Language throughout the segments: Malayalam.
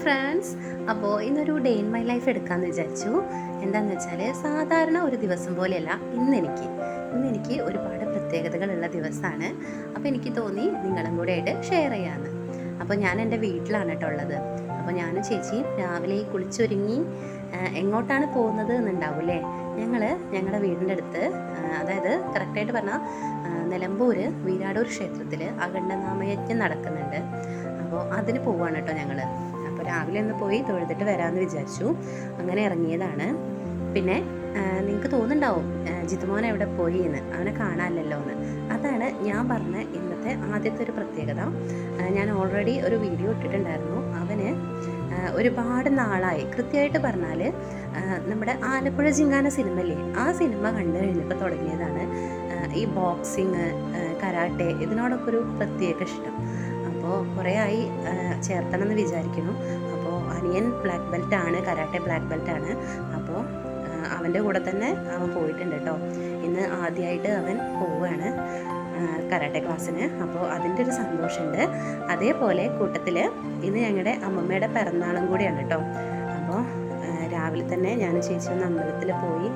ഫ്രണ്ട്സ്, അപ്പോൾ ഇന്നൊരു ഡേ ഇൻ മൈ ലൈഫ് എടുക്കാമെന്ന് വിചാരിച്ചു. എന്താണെന്ന് വെച്ചാൽ സാധാരണ ഒരു ദിവസം പോലെയല്ല ഇന്നെനിക്ക് ഒരുപാട് പ്രത്യേകതകളുള്ള ദിവസമാണ്. അപ്പോൾ എനിക്ക് തോന്നി നിങ്ങളും കൂടെ ആയിട്ട് ഷെയർ ചെയ്യാമെന്ന്. അപ്പോൾ ഞാൻ എൻ്റെ വീട്ടിലാണ് കേട്ടോ ഉള്ളത്. അപ്പോൾ ഞാനും ചേച്ചിയും രാവിലെ കുളിച്ചൊരുങ്ങി എങ്ങോട്ടാണ് പോകുന്നത് എന്നുണ്ടാവും അല്ലേ. ഞങ്ങളുടെ വീടിൻ്റെ അടുത്ത്, അതായത് കറക്റ്റായിട്ട് പറഞ്ഞാൽ നിലമ്പൂർ വീരാടൂർ ക്ഷേത്രത്തിൽ അഖണ്ഡനാമയജ്ഞം നടക്കുന്നുണ്ട്. അപ്പോൾ അതിന് പോവുകയാണ് കേട്ടോ ഞങ്ങൾ. അപ്പോൾ രാവിലെ ഒന്ന് പോയി തൊഴുതിട്ട് വരാമെന്ന് വിചാരിച്ചു. അങ്ങനെ ഇറങ്ങിയതാണ്. പിന്നെ നിങ്ങൾക്ക് തോന്നുന്നുണ്ടാവും ജിത്തുമോൻ എവിടെ പോയി എന്ന്, അവനെ കാണാനില്ലല്ലോ എന്ന്. അതാണ് ഞാൻ പറഞ്ഞ ഇന്നത്തെ ആദ്യത്തെ ഒരു പ്രത്യേകത. ഞാൻ ഓൾറെഡി ഒരു വീഡിയോ ഇട്ടിട്ടുണ്ടായിരുന്നു. അവന് ഒരുപാട് നാളായി, കൃത്യമായിട്ട് പറഞ്ഞാൽ നമ്മുടെ ആലപ്പുഴ ജിങ്കാന സിനിമയില്ലേ, ആ സിനിമ കണ്ടു കഴിഞ്ഞപ്പോൾ തുടങ്ങിയതാണ് ഈ ബോക്സിങ്, കരാട്ടെ, ഇതിനോടൊക്കെ ഒരു പ്രത്യേക ഇഷ്ടം. അപ്പോൾ കുറേ ആയി ചേർത്തണമെന്ന് വിചാരിക്കുന്നു. അപ്പോൾ അനിയൻ ബ്ലാക്ക് ബെൽറ്റാണ്, കരാട്ടെ ബ്ലാക്ക് ബെൽറ്റാണ്. അപ്പോൾ അവൻ്റെ കൂടെ തന്നെ അവൻ പോയിട്ടുണ്ട് കേട്ടോ. ഇന്ന് ആദ്യമായിട്ട് അവൻ പോവുകയാണ് കരാട്ടെ ക്ലാസ്സിന്. അപ്പോൾ അതിൻ്റെ ഒരു സന്തോഷമുണ്ട്. അതേപോലെ കൂട്ടത്തിൽ ഇന്ന് ഞങ്ങളുടെ അമ്മമ്മയുടെ പിറന്നാളും കൂടിയാണ് കേട്ടോ. അപ്പോൾ രാവിലെ തന്നെ ഞാൻ ചേച്ചി ഒന്ന് അമ്പലത്തിൽ പോയി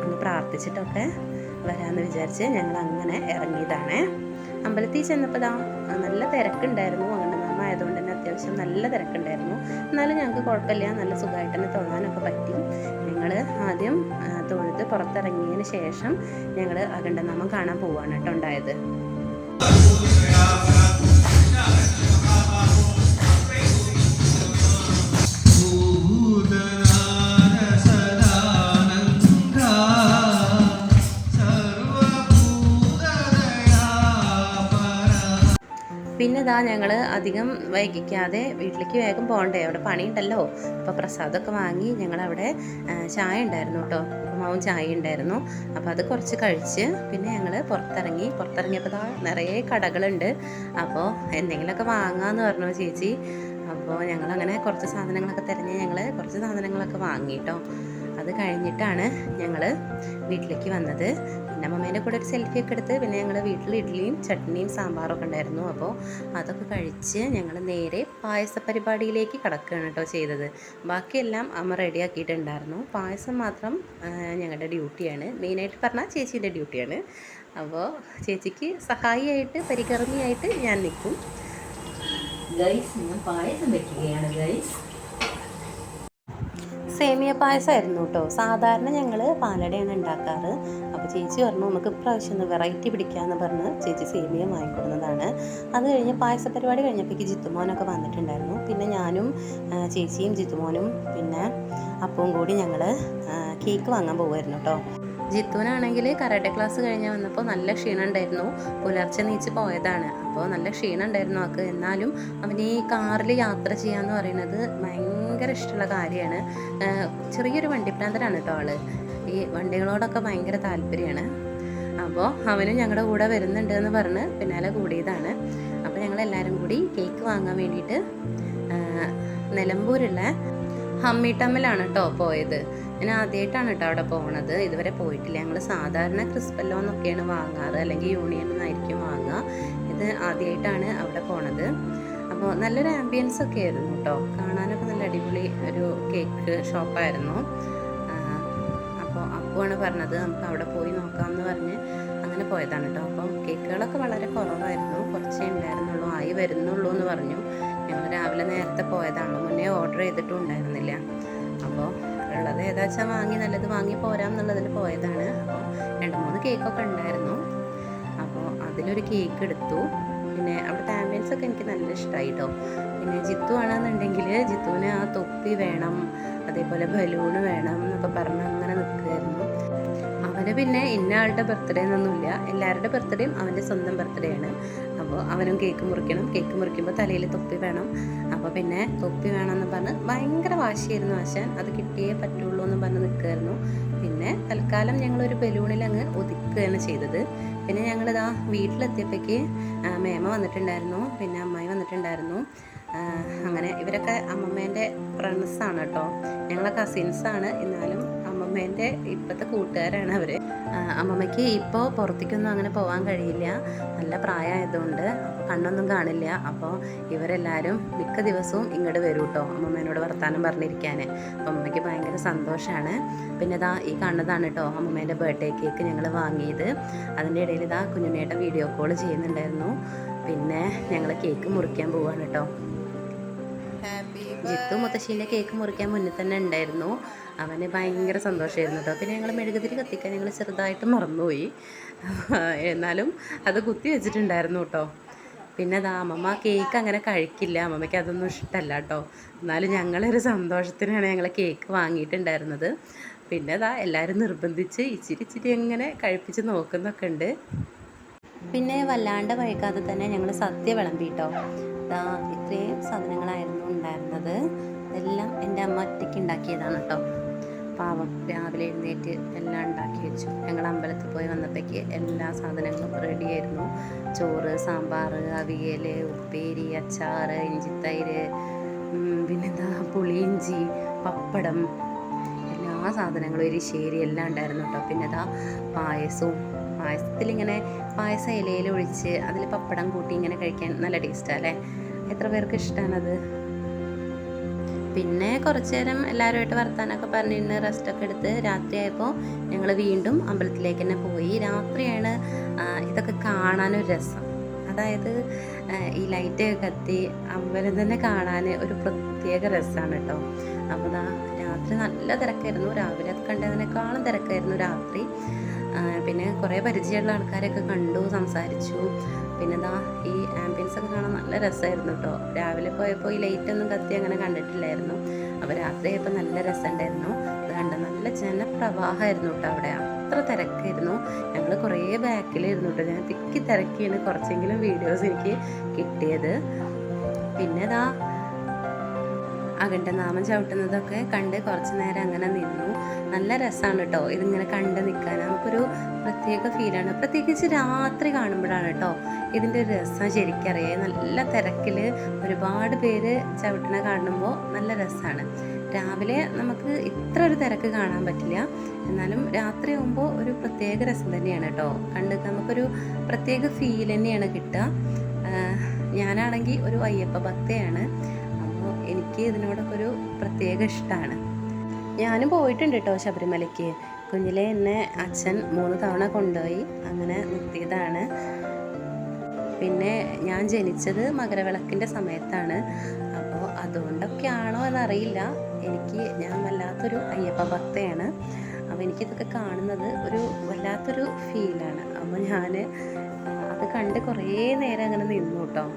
ഒന്ന് പ്രാർത്ഥിച്ചിട്ടൊക്കെ വരാമെന്ന് വിചാരിച്ച് ഞങ്ങൾ അങ്ങനെ ഇറങ്ങിയതാണ്. അമ്പലത്തിൽ ചെന്നപ്പോൾ നല്ല തിരക്കുണ്ടായിരുന്നു. അങ്ങനെ നമ്മ ആയതുകൊണ്ട് തന്നെ അത്യാവശ്യം നല്ല തിരക്കുണ്ടായിരുന്നു. എന്നാലും ഞങ്ങൾക്ക് കുഴപ്പമില്ല, നല്ല സുഖമായിട്ട് തന്നെ തൊഴാനൊക്കെ പറ്റി. ഞങ്ങൾ ആദ്യം തൊഴുത് പുറത്തിറങ്ങിയതിന് ശേഷം ഞങ്ങൾ അഖണ്ഡനാമം കാണാൻ പോവുകയാണ് കേട്ടോ ഉണ്ടായത്. പിന്നെ ഞങ്ങൾ അധികം വൈകിക്കാതെ വീട്ടിലേക്ക് വേഗം പോകണ്ടേ, അവിടെ പണിയുണ്ടല്ലോ. അപ്പോൾ പ്രസാദമൊക്കെ വാങ്ങി ഞങ്ങളവിടെ ചായ ഉണ്ടായിരുന്നു കേട്ടോ, ഉപ്പുമാവും ചായ ഉണ്ടായിരുന്നു. അപ്പോൾ അത് കുറച്ച് കഴിച്ച് പിന്നെ ഞങ്ങൾ പുറത്തിറങ്ങിയപ്പോൾ നിറയെ കടകളുണ്ട്. അപ്പോൾ എന്തെങ്കിലുമൊക്കെ വാങ്ങാമെന്ന് പറഞ്ഞു ചേച്ചി. അപ്പോൾ ഞങ്ങളങ്ങനെ കുറച്ച് സാധനങ്ങളൊക്കെ തിരഞ്ഞ് ഞങ്ങൾ കുറച്ച് സാധനങ്ങളൊക്കെ വാങ്ങി കേട്ടോ. അത് കഴിഞ്ഞിട്ടാണ് ഞങ്ങൾ വീട്ടിലേക്ക് വന്നത്. പിന്നെ അമ്മമ്മേൻ്റെ കൂടെ ഒരു സെൽഫിയൊക്കെ എടുത്ത് പിന്നെ ഞങ്ങൾ വീട്ടിൽ ഇഡ്ഡലിയും ചട്നിയും സാമ്പാറൊക്കെ ഉണ്ടായിരുന്നു. അപ്പോൾ അതൊക്കെ കഴിച്ച് ഞങ്ങൾ നേരെ പായസ പരിപാടിയിലേക്ക് കടക്കുകയാണ് കേട്ടോ ചെയ്തത്. ബാക്കിയെല്ലാം അമ്മ റെഡിയാക്കിയിട്ടുണ്ടായിരുന്നു. പായസം മാത്രം ഞങ്ങളുടെ ഡ്യൂട്ടിയാണ്, മെയിനായിട്ട് പറഞ്ഞാൽ ചേച്ചീൻ്റെ ഡ്യൂട്ടിയാണ്. അപ്പോൾ ചേച്ചിക്ക് സഹായിയായിട്ട് പരികർമ്മിയായിട്ട് ഞാൻ നിൽക്കും. ഞാൻ പായസം വയ്ക്കുകയാണ് ഗൈസ്. സേമിയ പായസമായിരുന്നു കേട്ടോ. സാധാരണ ഞങ്ങൾ പാലടയാണ് ഉണ്ടാക്കാറ്. അപ്പോൾ ചേച്ചി പറഞ്ഞു നമുക്ക് ഇപ്രാവശ്യം ഒന്ന് വെറൈറ്റി പിടിക്കാമെന്ന് പറഞ്ഞ് ചേച്ചി സേമിയ വാങ്ങിക്കൊടുന്നതാണ്. അത് കഴിഞ്ഞ് പായസ പരിപാടി കഴിഞ്ഞപ്പോഴേക്ക് ജിത്തുമോനൊക്കെ വന്നിട്ടുണ്ടായിരുന്നു. പിന്നെ ഞാനും ചേച്ചിയും ജിത്തുമോനും പിന്നെ അപ്പവും കൂടി ഞങ്ങൾ കേക്ക് വാങ്ങാൻ പോകുമായിരുന്നു കേട്ടോ. ജിത്തുവിനാണെങ്കിൽ കരാട്ടെ ക്ലാസ് കഴിഞ്ഞ് വന്നപ്പോൾ നല്ല ക്ഷീണം ഉണ്ടായിരുന്നു. പുലർച്ചെ നീച്ച് പോയതാണ്. അപ്പോൾ നല്ല ക്ഷീണം ഉണ്ടായിരുന്നു അവൾക്ക്. എന്നാലും അവന് ഈ കാറിൽ യാത്ര ചെയ്യാന്ന് പറയുന്നത് ഭയങ്കര ഇഷ്ടമുള്ള കാര്യമാണ്. ചെറിയൊരു വണ്ടിപ്രാന്തനാണ് കേട്ടോ ആള്. ഈ വണ്ടികളോടൊക്കെ ഭയങ്കര താല്പര്യമാണ്. അപ്പോൾ അവനും ഞങ്ങളുടെ കൂടെ വരുന്നുണ്ട് എന്ന് പറഞ്ഞ് പിന്നാലെ കൂടിയതാണ്. അപ്പോൾ ഞങ്ങളെല്ലാവരും കൂടി കേക്ക് വാങ്ങാൻ വേണ്ടിയിട്ട് നിലമ്പൂരുള്ള ഹമ്മിട്ടമ്മിലാണ് കേട്ടോ പോയത്. ഞാൻ ആദ്യമായിട്ടാണ് കേട്ടോ അവിടെ പോകണത്, ഇതുവരെ പോയിട്ടില്ല. ഞങ്ങൾ സാധാരണ ക്രിസ്പല്ലോ എന്നൊക്കെയാണ് വാങ്ങാറ്, അല്ലെങ്കിൽ യൂണിയൻ എന്നായിരിക്കും വാങ്ങുക. ഇത് ആദ്യമായിട്ടാണ് അവിടെ പോണത്. അപ്പോൾ നല്ലൊരു ആംബിയൻസ് ഒക്കെ ആയിരുന്നു കേട്ടോ, കാണാനൊക്കെ നല്ല അടിപൊളി ഒരു കേക്ക് ഷോപ്പായിരുന്നു. അപ്പോൾ അപ്പുവാണ് പറഞ്ഞത് നമുക്ക് അവിടെ പോയി നോക്കാമെന്ന് പറഞ്ഞ് അങ്ങനെ പോയതാണ് കേട്ടോ. അപ്പം കേക്കുകളൊക്കെ വളരെ കുറവായിരുന്നു, കുറച്ചേ ഉണ്ടായിരുന്നുള്ളൂ, ആയി വരുന്നുള്ളൂ എന്ന് പറഞ്ഞു. ഞങ്ങൾ രാവിലെ നേരത്തെ പോയതാണ്, മുന്നേ ഓർഡർ ചെയ്തിട്ടും ഉണ്ടായിരുന്നില്ല. അപ്പോൾ ഉള്ളത് ഏതാച്ചാൽ വാങ്ങി നല്ലത് വാങ്ങി പോരാം എന്നുള്ളതിൽ പോയതാണ്. അപ്പോൾ 2-3 കേക്കൊക്കെ ഉണ്ടായിരുന്നു. അപ്പോൾ അതിലൊരു കേക്ക് എടുത്തു. പിന്നെ അവിടുത്തെ ആംബിയൻസൊക്കെ എനിക്ക് നല്ല ഇഷ്ടമായി കേട്ടോ. പിന്നെ ജിത്തു ആണെന്നുണ്ടെങ്കിൽ ജിത്തുവിന് ആ തൊപ്പി വേണം, അതേപോലെ ബലൂണ് വേണം എന്നൊക്കെ പറഞ്ഞ് അങ്ങനെ നിൽക്കുമായിരുന്നു. അവന് പിന്നെ ഇന്ന ആളുടെ ബർത്ത്ഡേ എന്നൊന്നുമില്ല, എല്ലാവരുടെ ബർത്ത്ഡേയും അവൻ്റെ സ്വന്തം ബർത്ത്ഡേ ആണ്. അപ്പോൾ അവനും കേക്ക് മുറിക്കണം, കേക്ക് മുറിക്കുമ്പോൾ തലയിൽ തൊപ്പി വേണം. അപ്പോൾ പിന്നെ തൊപ്പി വേണമെന്ന് പറഞ്ഞ് ഭയങ്കര വാശിയായിരുന്നു ആശാൻ. അത് കിട്ടിയേ പറ്റുള്ളൂ എന്ന് പറഞ്ഞ് നിൽക്കുമായിരുന്നു. പിന്നെ തൽക്കാലം ഞങ്ങളൊരു ബലൂണിൽ അങ്ങ് ഒതുക്കുകയാണ് ചെയ്തത്. പിന്നെ ഞങ്ങളിതാ വീട്ടിലെത്തിയപ്പോഴേക്ക് മേമ വന്നിട്ടുണ്ടായിരുന്നു, പിന്നെ അമ്മായി വന്നിട്ടുണ്ടായിരുന്നു. അങ്ങനെ ഇവരൊക്കെ അമ്മമ്മേൻ്റെ ഫ്രണ്ട്സാണ് കേട്ടോ, ഞങ്ങളെ കസിൻസാണ്. എന്നാലും അമ്മമ്മ അമ്മമ്മേൻ്റെ ഇപ്പോഴത്തെ കൂട്ടുകാരാണ് അവർ. അമ്മമ്മയ്ക്ക് ഇപ്പോൾ പുറത്തേക്കൊന്നും അങ്ങനെ പോകാൻ കഴിയില്ല, നല്ല പ്രായമായതുകൊണ്ട് കണ്ണൊന്നും കാണില്ല. അപ്പോൾ ഇവരെല്ലാവരും മിക്ക ദിവസവും ഇങ്ങോട്ട് വരും കേട്ടോ അമ്മമ്മേനോട് വർത്താനം പറഞ്ഞിരിക്കാൻ. അപ്പം അമ്മയ്ക്ക് ഭയങ്കര സന്തോഷമാണ്. പിന്നെ ഇതാ ഈ കാണുന്നതാണ് കേട്ടോ അമ്മമ്മേൻ്റെ ബർത്ത്ഡേ കേക്ക് ഞങ്ങൾ വാങ്ങിയത്. അതിൻ്റെ ഇടയിൽ ഇതാ കുഞ്ഞുണ്ണേട്ടൻ വീഡിയോ കോൾ ചെയ്യുന്നുണ്ടായിരുന്നു. പിന്നെ ഞങ്ങൾ കേക്ക് മുറിക്കാൻ പോവാണ് കേട്ടോ. ജിത്തു മുത്തശ്ശീൻ്റെ കേക്ക് മുറിക്കാൻ മുന്നിൽ തന്നെ ഉണ്ടായിരുന്നു. അവന് ഭയങ്കര സന്തോഷമായിരുന്നു കേട്ടോ. പിന്നെ ഞങ്ങൾ മെഴുകുതിരി കത്തിക്കാൻ ഞങ്ങൾ ചെറുതായിട്ട് മറന്നുപോയി, എന്നാലും അത് കുത്തി വെച്ചിട്ടുണ്ടായിരുന്നു കേട്ടോ. പിന്നെ അതാ അമ്മമ്മ കേക്ക് അങ്ങനെ കഴിക്കില്ല, അമ്മമ്മയ്ക്ക് അതൊന്നും ഇഷ്ടമല്ല കേട്ടോ. എന്നാലും ഞങ്ങളൊരു സന്തോഷത്തിനാണ് ഞങ്ങൾ കേക്ക് വാങ്ങിയിട്ടുണ്ടായിരുന്നത്. പിന്നെ അതാ എല്ലാവരും നിർബന്ധിച്ച് ഇച്ചിരി അങ്ങനെ കഴിപ്പിച്ച് നോക്കുന്നൊക്കെ ഉണ്ട്. പിന്നെ വല്ലാണ്ട് വൈകാതെ തന്നെ ഞങ്ങൾ സദ്യ വിളമ്പി കേട്ടോ. ഇത്രയും സാധനങ്ങളായിരുന്നു ഉണ്ടായിരുന്നത്. ഇതെല്ലാം എൻ്റെ അമ്മ ഒറ്റയ്ക്ക് ഉണ്ടാക്കിയതാണ് കേട്ടോ. പാവം രാവിലെ എഴുന്നേറ്റ് എല്ലാം ഉണ്ടാക്കി വെച്ചു. ഞങ്ങൾ അമ്പലത്തിൽ പോയി വന്നപ്പോഴേക്ക് എല്ലാ സാധനങ്ങളും റെഡിയായിരുന്നു. ചോറ്, സാമ്പാർ, അവിയൽ, ഉപ്പേരി, അച്ചാർ, ഇഞ്ചിത്തൈര്, പിന്നെന്താ പുളിയിഞ്ചി, പപ്പടം, എല്ലാ സാധനങ്ങളും, എരിശ്ശേരി എല്ലാം ഉണ്ടായിരുന്നു കേട്ടോ. പിന്നെ ഇതാ പായസത്തിലിങ്ങനെ പായസം ഇലയിൽ ഒഴിച്ച് അതിൽ പപ്പടം കൂട്ടി ഇങ്ങനെ കഴിക്കാൻ നല്ല ടേസ്റ്റാണ് അല്ലേ? എത്ര പേർക്ക് ഇഷ്ടമാണത്. പിന്നെ കുറച്ച് നേരം എല്ലാവരുമായിട്ട് വർത്താനമൊക്കെ പറഞ്ഞിരുന്ന് റെസ്റ്റൊക്കെ എടുത്ത് രാത്രിയായപ്പോൾ ഞങ്ങൾ വീണ്ടും അമ്പലത്തിലേക്ക് തന്നെ പോയി. രാത്രിയാണ് ഇതൊക്കെ കാണാനൊരു രസം. അതായത് ഈ ലൈറ്റ് കത്തി അമ്പലം തന്നെ കാണാൻ ഒരു പ്രത്യേക രസമാണ് കേട്ടോ. അപ്പോൾ രാത്രി നല്ല തിരക്കായിരുന്നു. രാവിലെ അത് കണ്ടതിനേക്കാളും തിരക്കായിരുന്നു രാത്രി. പിന്നെ കുറേ പരിചയമുള്ള ആൾക്കാരൊക്കെ കണ്ടു, സംസാരിച്ചു. പിന്നെ ഈ ആംബിയൻസ് ഒക്കെ കാണാൻ നല്ല രസമായിരുന്നു കേട്ടോ. രാവിലെ പോയപ്പോൾ ഈ ലൈറ്റൊന്നും കത്തി അങ്ങനെ കണ്ടിട്ടില്ലായിരുന്നു. അപ്പോൾ രാത്രിയായപ്പോൾ നല്ല രസമുണ്ടായിരുന്നു. അത് കണ്ട നല്ല ജനപ്രവാഹമായിരുന്നു കേട്ടോ. അവിടെ അത്ര തിരക്കായിരുന്നു. ഞങ്ങൾ കുറേ ബാക്കിലായിരുന്നു കേട്ടോ. ഞാൻ തിക്കി തിരക്കിയാണ് കുറച്ചെങ്കിലും വീഡിയോസ് എനിക്ക് കിട്ടിയത്. പിന്നെ അഖണ്ഡനാമം ചവിട്ടുന്നതൊക്കെ കണ്ട് കുറച്ച് നേരം അങ്ങനെ നിന്നു. നല്ല രസമാണ് കേട്ടോ ഇതിങ്ങനെ കണ്ട് നിൽക്കാൻ. നമുക്കൊരു പ്രത്യേക ഫീലാണ്. പ്രത്യേകിച്ച് രാത്രി കാണുമ്പോഴാണ് കേട്ടോ ഇതിൻ്റെ ഒരു രസം ശരിക്കറിയാം. നല്ല തിരക്കിൽ ഒരുപാട് പേര് ചവിട്ടണ കാണുമ്പോൾ നല്ല രസമാണ്. രാവിലെ നമുക്ക് ഇത്ര ഒരു തിരക്ക് കാണാൻ പറ്റില്ല, എന്നാലും രാത്രി ആകുമ്പോൾ ഒരു പ്രത്യേക രസം തന്നെയാണ് കേട്ടോ. കണ്ട് നമുക്കൊരു പ്രത്യേക ഫീൽ തന്നെയാണ് കിട്ടുക. ഞാനാണെങ്കിൽ ഒരു അയ്യപ്പ ഭക്തയാണ്. എനിക്ക് ഇതിനോടൊക്കെ ഒരു പ്രത്യേക ഇഷ്ടമാണ്. ഞാനും പോയിട്ടുണ്ട് കേട്ടോ ശബരിമലയ്ക്ക്. കുഞ്ഞിലെ എന്നെ അച്ഛൻ 3 തവണ കൊണ്ടുപോയി അങ്ങനെ നിർത്തിയതാണ്. പിന്നെ ഞാൻ ജനിച്ചത് മകരവിളക്കിൻ്റെ സമയത്താണ്. അപ്പോൾ അതുകൊണ്ടൊക്കെയാണോ എന്നറിയില്ല, ഞാൻ വല്ലാത്തൊരു അയ്യപ്പ ഭക്തയാണ്. അപ്പോൾ എനിക്കിതൊക്കെ കാണുന്നത് ഒരു വല്ലാത്തൊരു ഫീലാണ്. അപ്പോൾ ഞാൻ അത് കണ്ട് കുറേ നേരം അങ്ങനെ നിന്നു കേട്ടോ.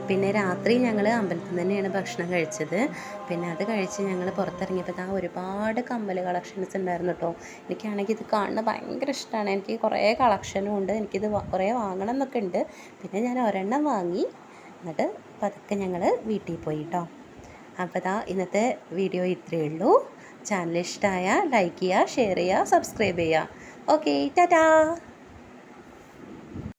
പിന്നെ രാത്രി ഞങ്ങൾ അമ്പലത്തിൽ തന്നെയാണ് ഭക്ഷണം കഴിച്ചത്. പിന്നെ അത് കഴിച്ച് ഞങ്ങൾ പുറത്തിറങ്ങിയപ്പോൾ ഒരുപാട് കമ്മൽ കളക്ഷൻസ് ഉണ്ടായിരുന്നു കേട്ടോ. എനിക്കാണെങ്കിൽ ഇത് കാണുന്നത് ഭയങ്കര ഇഷ്ടമാണ്. എനിക്ക് കുറേ കളക്ഷനും ഉണ്ട്. എനിക്കിത് കുറേ വാങ്ങണം എന്നൊക്കെ ഉണ്ട്. പിന്നെ ഞാൻ ഒരെണ്ണം വാങ്ങി. എന്നിട്ട് പതുക്കെ ഞങ്ങൾ വീട്ടിൽ പോയി കേട്ടോ. അപ്പോൾ ഇന്നത്തെ വീഡിയോ ഇത്രയേ ഉള്ളൂ. ചാനൽ ഇഷ്ടമായ ലൈക്ക് ചെയ്യുക, ഷെയർ ചെയ്യുക, സബ്സ്ക്രൈബ് ചെയ്യുക. ഓക്കെ, ടാറ്റാ.